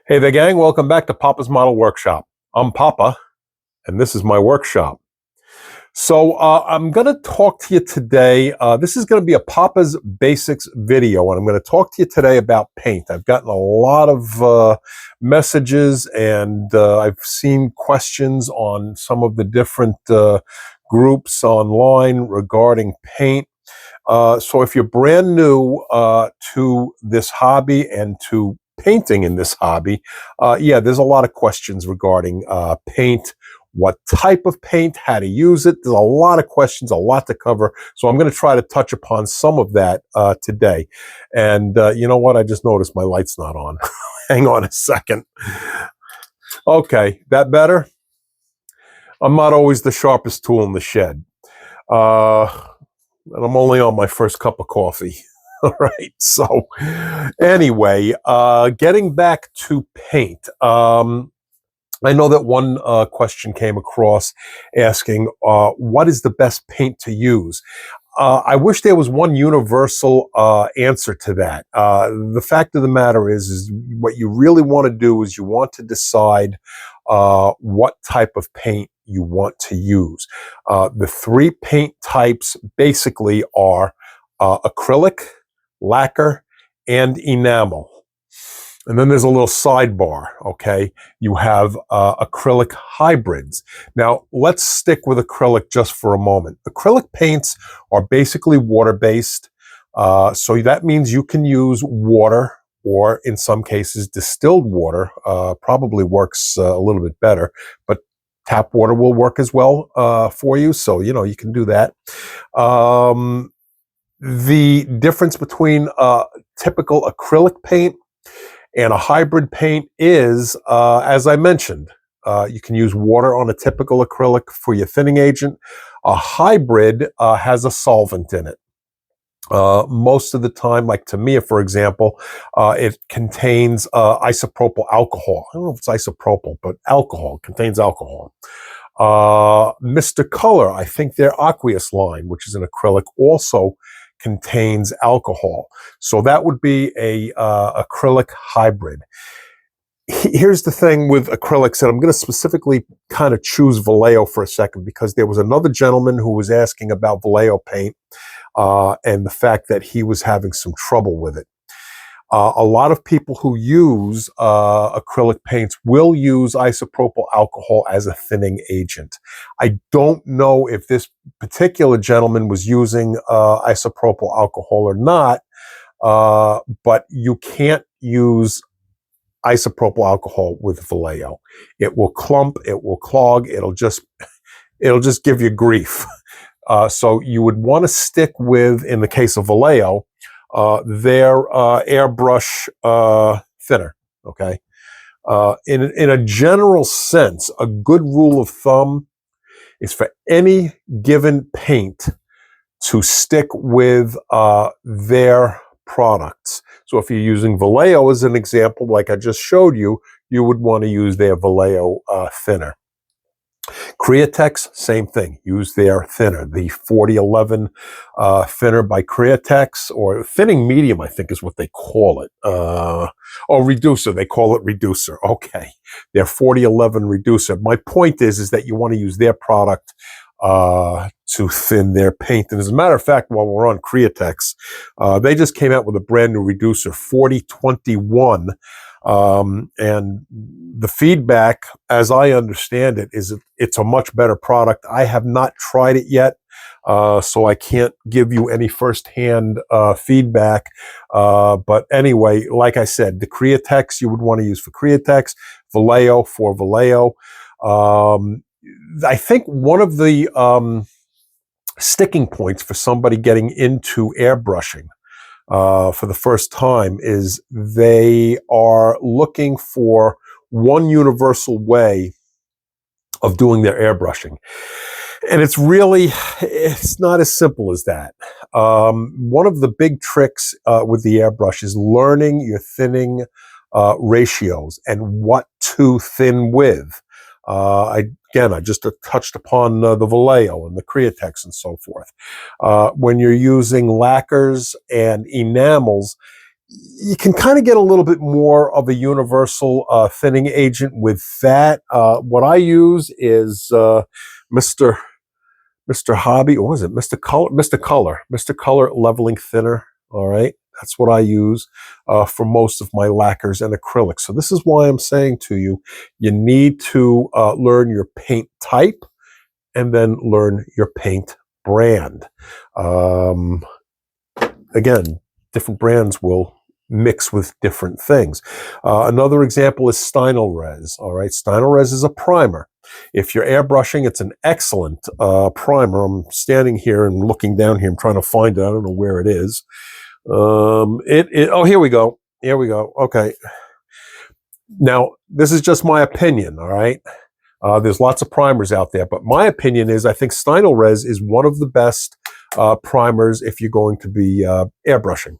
Hey there, gang. Welcome back to Papa's Model Workshop. I'm Papa, and this is my workshop. So I'm going to talk to you today. This is going to be a Papa's Basics video, and I'm going to talk to you today about paint. I've gotten a lot of messages, and I've seen questions on some of the different groups online regarding paint. So if you're brand new to this hobby and to painting in this hobby, yeah, there's a lot of questions regarding paint, what type of paint, how to use it. There's a lot of questions, a lot to cover. So I'm going to try to touch upon some of that today. And you know what? I just noticed my light's not on. Hang on a second. Okay, that better? I'm not always the sharpest tool in the shed. Uh, and I'm only on my first cup of coffee. All right. So, anyway, getting back to paint. I know that one question came across asking, what is the best paint to use? I wish there was one universal answer to that. The fact of the matter is what you really want to do is you want to decide what type of paint you want to use. The three paint types basically are acrylic, lacquer, and enamel. And then there's a little sidebar, okay? You have acrylic hybrids. Now, let's stick with acrylic just for a moment. Acrylic paints are basically water-based, so that means you can use water, or in some cases, distilled water probably works a little bit better, but tap water will work as well for you, so, you can do that. The difference between typical acrylic paint and a hybrid paint is, as I mentioned, you can use water on a typical acrylic for your thinning agent. A hybrid has a solvent in it. Most of the time, like Tamiya, for example, it contains isopropyl alcohol. I don't know if it's isopropyl, but alcohol. It contains alcohol. Mr. Color, I think their aqueous line, which is an acrylic, also contains alcohol. So that would be a acrylic hybrid. Here's the thing with acrylics, and I'm going to specifically kind of choose Vallejo for a second because there was another gentleman who was asking about Vallejo paint and the fact that he was having some trouble with it. A lot of people who use acrylic paints will use isopropyl alcohol as a thinning agent. I don't know if this particular gentleman was using isopropyl alcohol or not, but you can't use isopropyl alcohol with Vallejo. It will clump, it will clog, it'll just give you grief. So you would want to stick with, in the case of Vallejo, their airbrush thinner. Okay. In a general sense, a good rule of thumb is for any given paint to stick with their products. So if you're using Vallejo as an example, like I just showed you, you would want to use their Vallejo thinner. Createx, same thing. Use their thinner, the 4011 thinner by Createx, or thinning medium, I think is what they call it. Or reducer, they call it reducer. Okay, their 4011 reducer. My point is that you want to use their product to thin their paint. And as a matter of fact, while we're on Createx, they just came out with a brand new reducer, 4021. And the feedback, as I understand it, is it's a much better product. I have not tried it yet, so I can't give you any firsthand feedback. But anyway, like I said, the Createx you would want to use for Createx, Vallejo for Vallejo. I think one of the sticking points for somebody getting into airbrushing for the first time is they are looking for one universal way of doing their airbrushing. And it's not as simple as that. One of the big tricks with the airbrush is learning your thinning ratios and what to thin with. I just touched upon the Vallejo and the Createx and so forth. When you're using lacquers and enamels, you can kind of get a little bit more of a universal thinning agent with that. What I use is Mr. Mr. Hobby, or was it Mr. Color leveling thinner. All right, that's what I use for most of my lacquers and acrylics. So this is why I'm saying to you, you need to learn your paint type and then learn your paint brand. Again, different brands will mix with different things. Another example is Stynylrez. All right, Stynylrez is a primer. If you're airbrushing, it's an excellent primer. I'm standing here and looking down here. I'm trying to find it. I don't know where it is. Oh, here we go. Here we go. Okay. Now, this is just my opinion, all right? There's lots of primers out there, but my opinion is I think Stynylrez is one of the best primers if you're going to be airbrushing.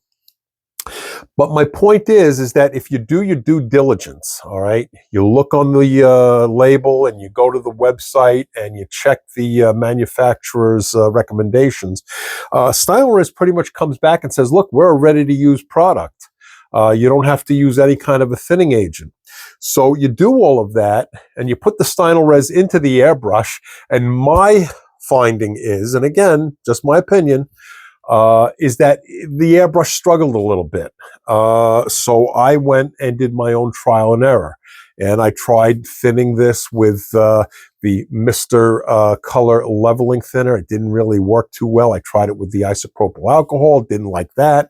But my point is that if you do your due diligence, all right, you look on the label and you go to the website and you check the manufacturer's recommendations, Stynylrez pretty much comes back and says, look, we're a ready-to-use product. You don't have to use any kind of a thinning agent. So you do all of that and you put the Stynylrez into the airbrush, and my finding is, and again, just my opinion, is that the airbrush struggled a little bit. So I went and did my own trial and error. And I tried thinning this with the Mr. Color leveling thinner. It didn't really work too well. I tried it with the isopropyl alcohol. Didn't like that.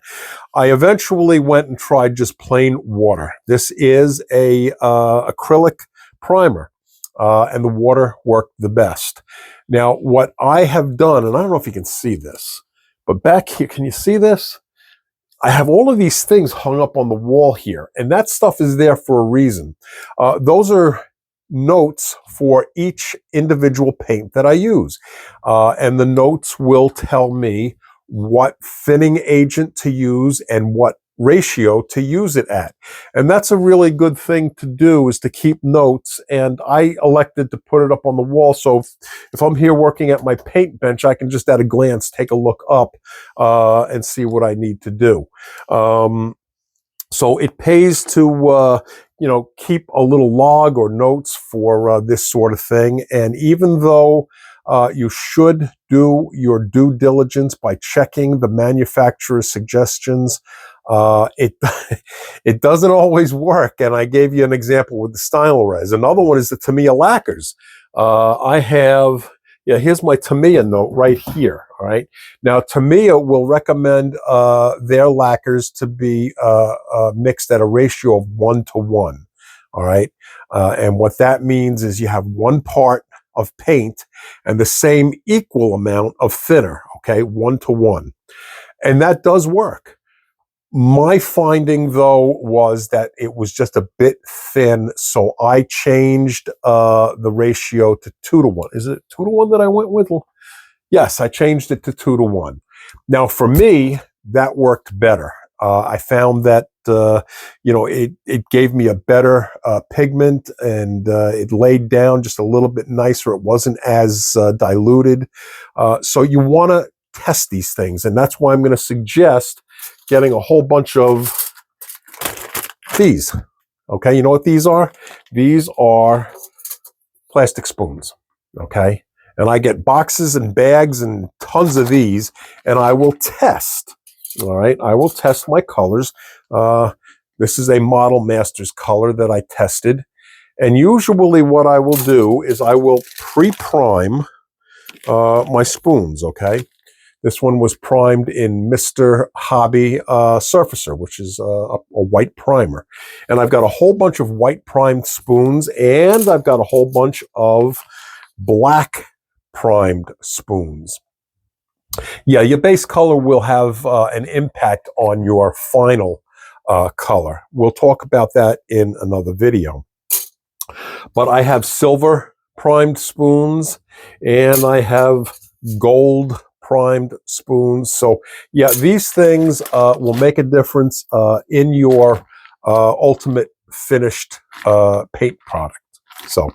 I eventually went and tried just plain water. This is a acrylic primer. And the water worked the best. Now, what I have done, and I don't know if you can see this, but back here, can you see this? I have all of these things hung up on the wall here, and that stuff is there for a reason. Those are notes for each individual paint that I use. And the notes will tell me what thinning agent to use and what ratio to use it at. And that's a really good thing to do, is to keep notes. And I elected to put it up on the wall. So if I'm here working at my paint bench, I can just at a glance take a look up and see what I need to do. So it pays to, keep a little log or notes for this sort of thing. And even though you should do your due diligence by checking the manufacturer's suggestions, it doesn't always work. And I gave you an example with the Stynylrez. Another one is the Tamiya lacquers. Here's my Tamiya note right here. All right. Now, Tamiya will recommend their lacquers to be mixed at a ratio of 1:1. All right. And what that means is you have 1 part of paint and the same equal amount of thinner. Okay. 1:1. And that does work. My finding, though, was that it was just a bit thin, so I changed the ratio to 2:1. Is it 2:1 that I went with? Yes, I changed it to 2:1. Now, for me, that worked better. I found that it gave me a better pigment, and it laid down just a little bit nicer. It wasn't as diluted. So you want to test these things, and that's why I'm going to suggest getting a whole bunch of these. Okay, you know what these are? These are plastic spoons. Okay, and I get boxes and bags and tons of these, and I will test. All right, I will test my colors. This is a Model Masters color that I tested, and usually what I will do is I will pre-prime my spoons. Okay. This one was primed in Mr. Hobby Surfacer, which is a white primer. And I've got a whole bunch of white primed spoons, and I've got a whole bunch of black primed spoons. Yeah, your base color will have an impact on your final color. We'll talk about that in another video. But I have silver primed spoons, and I have gold primed spoons. So yeah, these things will make a difference in your ultimate finished paint product. So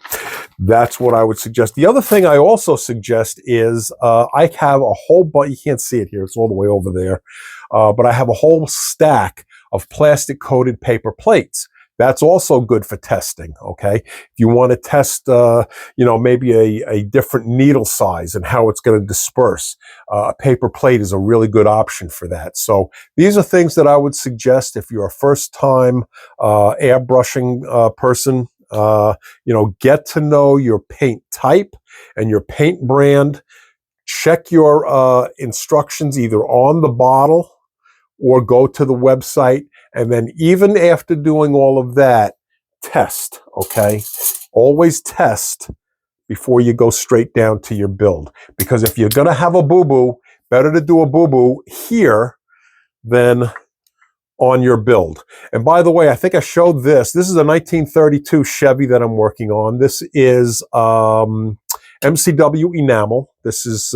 that's what I would suggest. The other thing I also suggest is I have a whole bunch, you can't see it here, it's all the way over there, but I have a whole stack of plastic coated paper plates. That's also good for testing, okay? If you want to test, maybe a different needle size and how it's going to disperse, a paper plate is a really good option for that. So these are things that I would suggest if you're a first-time airbrushing person. Get to know your paint type and your paint brand. Check your instructions either on the bottle or go to the website. And then even after doing all of that, test, okay? Always test before you go straight down to your build. Because if you're going to have a boo-boo, better to do a boo-boo here than on your build. And by the way, I think I showed this. This is a 1932 Chevy that I'm working on. This is MCW enamel. This is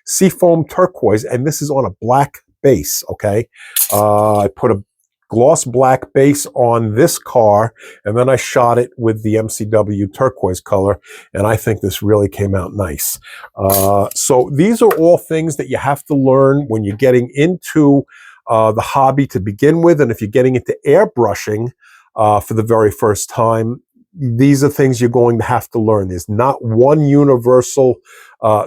seafoam turquoise, and this is on a black base, okay? I put a gloss black base on this car, and then I shot it with the MCW turquoise color, and I think this really came out nice. So these are all things that you have to learn when you're getting into the hobby to begin with, and if you're getting into airbrushing for the very first time, these are things you're going to have to learn. There's not one universal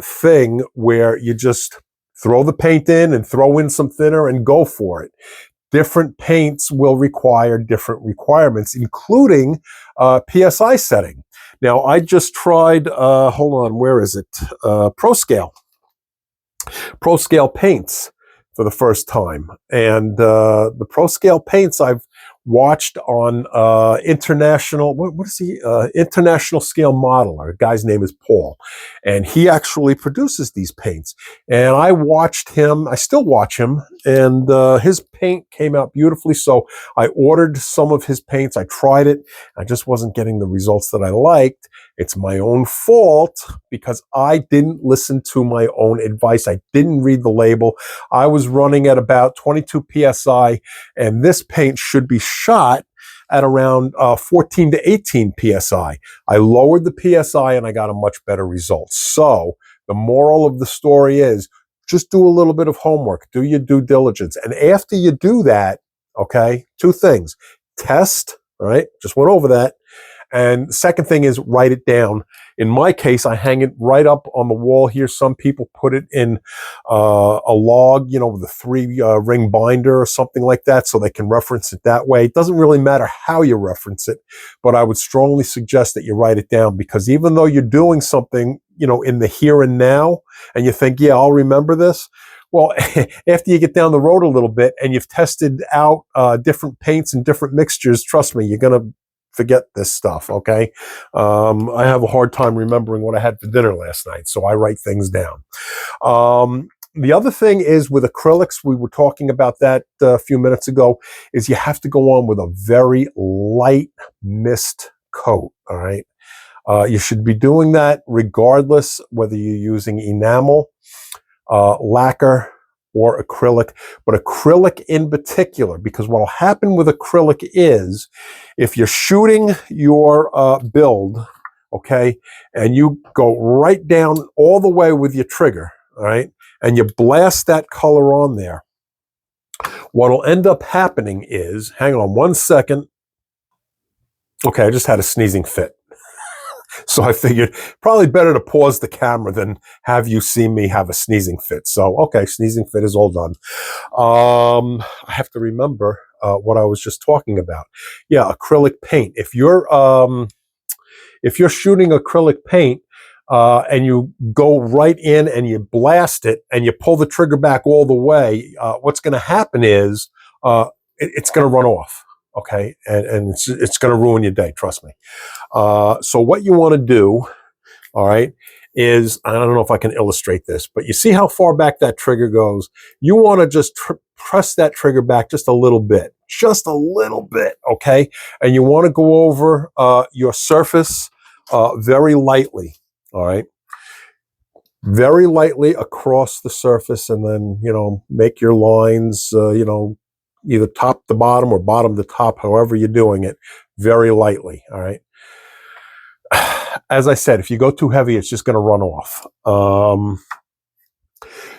thing where you just throw the paint in and throw in some thinner and go for it. Different paints will require different requirements, including PSI setting. Now, I just tried, hold on, where is it? ProScale paints for the first time. And the ProScale paints I've watched on international scale modeler. A guy's name is Paul, and he actually produces these paints. And I watched him, I still watch him, and his paint came out beautifully. So I ordered some of his paints. I tried it. I just wasn't getting the results that I liked. It's my own fault because I didn't listen to my own advice. I didn't read the label. I was running at about 22 PSI, and this paint should be shot at around 14 to 18 PSI. I lowered the PSI and I got a much better result. So the moral of the story is just do a little bit of homework, do your due diligence. And after you do that, okay, two things. Test, all right, just went over that. And the second thing is write it down. In my case, I hang it right up on the wall here. Some people put it in a log, with a 3-ring binder or something like that, so they can reference it that way. It doesn't really matter how you reference it, but I would strongly suggest that you write it down, because even though you're doing something, in the here and now, and you think, yeah, I'll remember this. Well, after you get down the road a little bit and you've tested out different paints and different mixtures, trust me, you're going to forget this stuff, okay? I have a hard time remembering what I had for dinner last night, so I write things down. The other thing is with acrylics, we were talking about that a few minutes ago, is you have to go on with a very light mist coat, all right? You should be doing that regardless whether you're using enamel, lacquer, or acrylic, but acrylic in particular, because what will happen with acrylic is if you're shooting your build, okay, and you go right down all the way with your trigger, all right, and you blast that color on there, what will end up happening is, hang on one second. Okay, I just had a sneezing fit. So I figured probably better to pause the camera than have you see me have a sneezing fit. So, okay, sneezing fit is all done. I have to remember what I was just talking about. Yeah, acrylic paint. If you're shooting acrylic paint and you go right in and you blast it and you pull the trigger back all the way, what's going to happen is it's going to run off. Okay, and it's going to ruin your day. Trust me. So what you want to do, all right, is, I don't know if I can illustrate this, but you see how far back that trigger goes? You want to just press that trigger back just a little bit, okay? And you want to go over your surface very lightly, all right? Very lightly across the surface, and then, make your lines, either top to bottom or bottom to top, however you're doing it, very lightly, all right? As I said, if you go too heavy, it's just going to run off.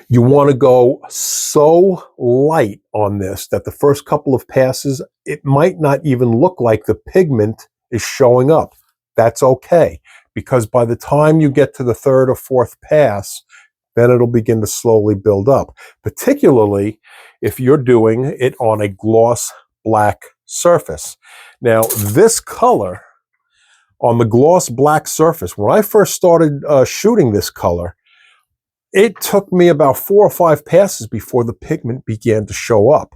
You want to go so light on this that the first couple of passes, it might not even look like the pigment is showing up. That's okay, because by the time you get to the third or fourth pass, then it'll begin to slowly build up, particularly if you're doing it on a gloss black surface. Now, this color on the gloss black surface, when I first started shooting this color, it took me about 4 or 5 passes before the pigment began to show up.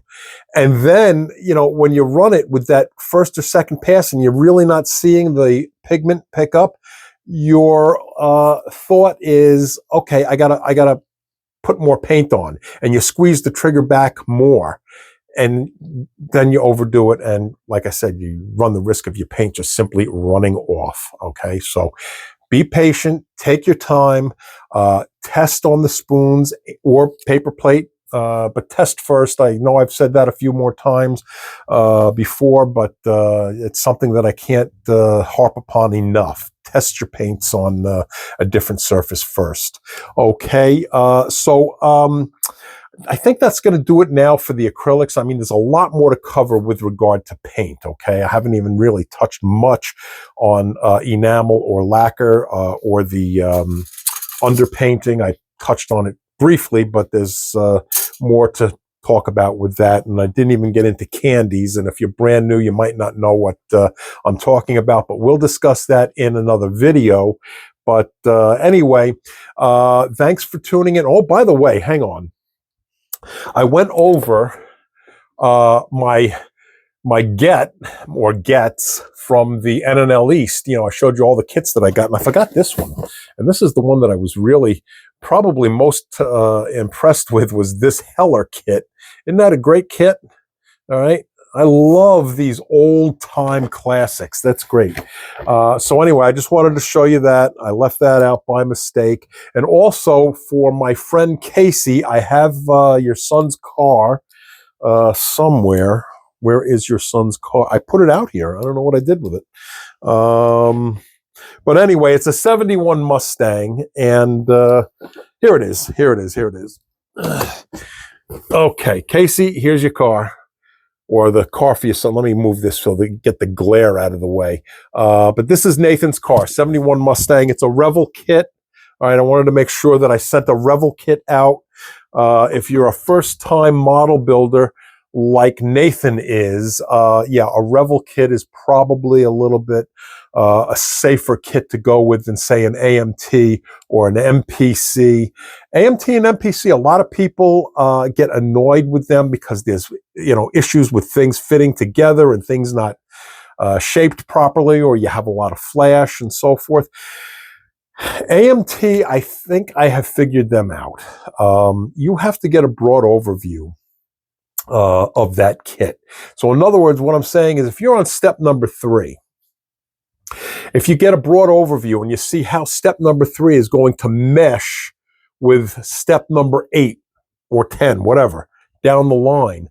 And then, when you run it with that first or second pass and you're really not seeing the pigment pick up, your thought is, okay, I gotta put more paint on, and you squeeze the trigger back more, and then you overdo it, and like I said, you run the risk of your paint just simply running off. Okay, so be patient, take your time, test on the spoons or paper plate, but test first. I know I've said that a few more times before, but it's something that I can't harp upon enough. Test your paints on a different surface first. Okay, so I think that's going to do it now for the acrylics. I mean, there's a lot more to cover with regard to paint, okay? I haven't even really touched much on enamel or lacquer or the underpainting. I touched on it briefly, but there's more to talk about with that. And I didn't even get into candies. And if you're brand new, you might not know what I'm talking about, but we'll discuss that in another video. But anyway, thanks for tuning in. Oh, by the way, hang on. I went over my gets from the NNL East. I showed you all the kits that I got, and I forgot this one. And this is the one that I was really probably most impressed with, was this Heller kit. Isn't that a great kit? All right. I love these old-time classics. That's great. So anyway, I just wanted to show you that. I left that out by mistake. And also, for my friend Casey, I have your son's car somewhere. Where is your son's car? I put it out here. I don't know what I did with it. But anyway, it's a 71 Mustang. And here it is. Here it is. Here it is. Okay, Casey, here's your car. Or the car for your son. Let me move this so they get the glare out of the way. But this is Nathan's car, 71 Mustang. It's a Revel kit. All right, I wanted to make sure that I sent the Revel kit out. If you're a first-time model builder like Nathan is, yeah, a Revel kit is probably a little bit a safer kit to go with than, say, an AMT or an MPC. AMT and MPC, a lot of people get annoyed with them because there's issues with things fitting together and things not shaped properly, or you have a lot of flash and so forth. AMT, I think I have figured them out. You have to get a broad overview of that kit. So in other words, what I'm saying is, if you're on step number 3, if you get a broad overview and you see how step number 3 is going to mesh with step number 8 or 10, whatever, down the line,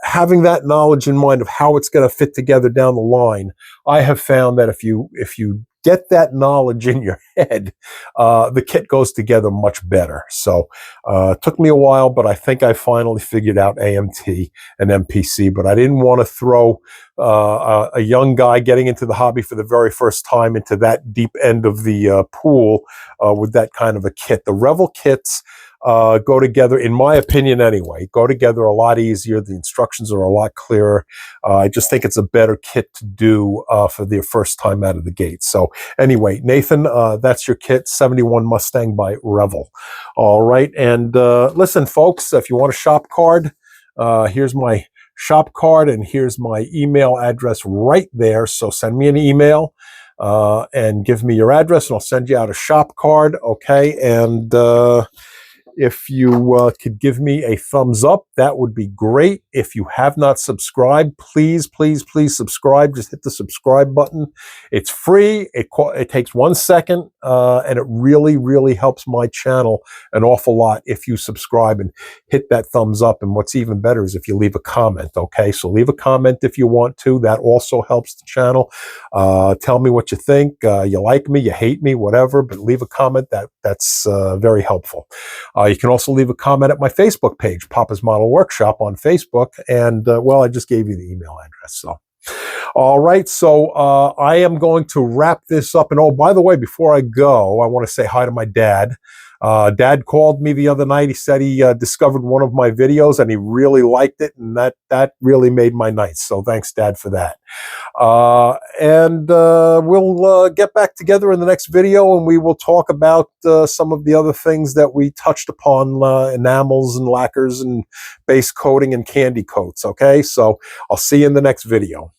having that knowledge in mind of how it's going to fit together down the line, I have found that if you get that knowledge in your head, the kit goes together much better. So it took me a while, but I think I finally figured out AMT and MPC. But I didn't want to throw a young guy getting into the hobby for the very first time into that deep end of the pool with that kind of a kit. The Revel kits go together, in my opinion anyway, go together a lot easier. The instructions are a lot clearer. I just think it's a better kit to do for the first time out of the gate. So anyway, Nathan, that's your kit, 71 Mustang by Revel. All right, and listen, folks, if you want a shop card, here's my shop card, and here's my email address right there. So send me an email and give me your address, and I'll send you out a shop card, okay? And If you could give me a thumbs up, that would be great. If you have not subscribed, please, please, please subscribe. Just hit the subscribe button. It's free. It takes 1 second, and it really, really helps my channel an awful lot if you subscribe and hit that thumbs up. And what's even better is if you leave a comment, okay? So leave a comment if you want to. That also helps the channel. Tell me what you think. You like me, you hate me, whatever, but leave a comment. That's very helpful. You can also leave a comment at my Facebook page, Papa's Model Workshop on Facebook. And, well, I just gave you the email address. So, all right. So I am going to wrap this up. And, oh, by the way, before I go, I want to say hi to my dad. Dad called me the other night. He said he discovered one of my videos and he really liked it. And that really made my night. So thanks, Dad, for that. We'll get back together in the next video and we will talk about some of the other things that we touched upon, enamels and lacquers and base coating and candy coats. Okay, so I'll see you in the next video.